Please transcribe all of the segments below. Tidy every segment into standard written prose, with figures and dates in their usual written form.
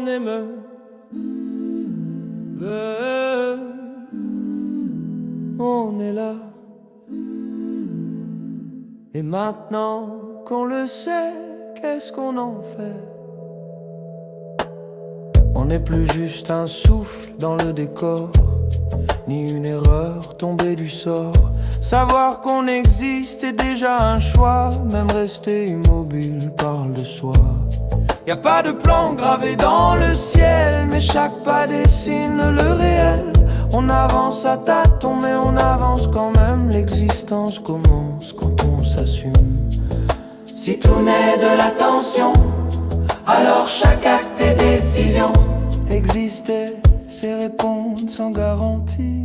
on aime. On est là. Et maintenant qu'on le sait, qu'est-ce qu'on en fait? On n'est plus juste un souffle dans le décor, ni une erreur tombée du sort. Savoir qu'on existe est déjà un choix, même rester immobile parle de soi. Y a pas de plan gravé dans le ciel, mais chaque pas dessine le réel. On avance à tâtons, mais on avance quand même. L'existence commence quand on s'assume. Si tout naît de l'attention, alors chaque acte est décision. Exister, c'est répondre sans garantie.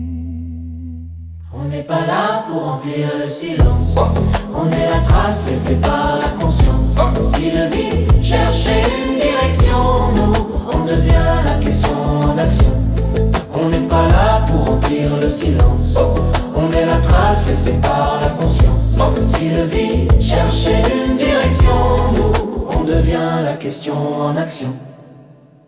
On n'est pas là pour remplir le silence. On est la trace laissée par la conscience. Si le vide cherchait une direction, nous, on devient la question en action. On n'est pas là pour remplir le silence. On est la trace laissée par la conscience. Si le vide cherchait une direction, nous, on devient la question en action.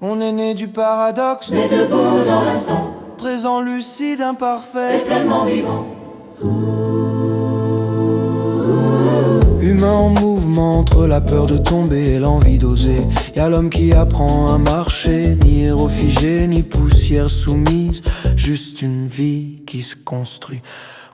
On est né du paradoxe, Mais debout dans l'instant, présent lucide, imparfait, et pleinement vivant. humain en mouvement entre la peur de tomber et l'envie d'oser. Y'a l'homme qui apprend à marcher, ni héros figé, ni poussière soumise, juste une vie qui se construit.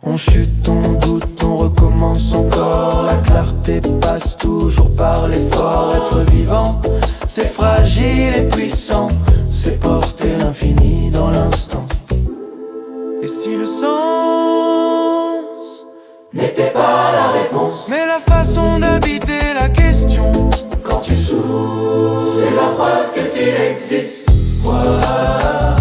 On chute, on doute, on recommence encore. La clarté passe toujours par l'effort. Être vivant, c'est fragile et puissant, c'est porter l'infini dans l'instant. Et si le sens N'était pas la réponse, mais la façon d'habiter la question, quand tu souffres, c'est la preuve que tu existes. Voilà.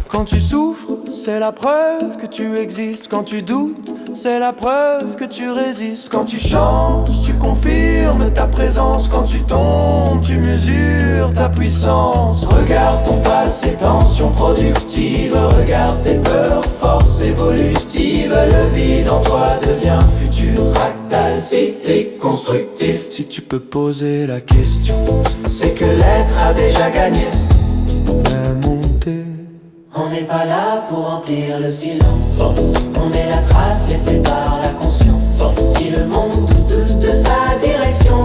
quand tu souffres, c'est la preuve que tu existes. Quand tu doutes, c'est la preuve que tu résistes. Quand tu chantes, tu confirmes ta présence. Quand tu tombes, tu mesures ta puissance. Regarde ton passé, tension productive. Regarde tes peurs, force évolutive. Le vide en toi devient futur, fractal, cyclique, constructif. Si tu peux poser la question, C'est que l'être a déjà gagné. la montée. On n'est pas là pour remplir le silence. On est la trace laissée par la conscience. Si le monde doute de sa direction,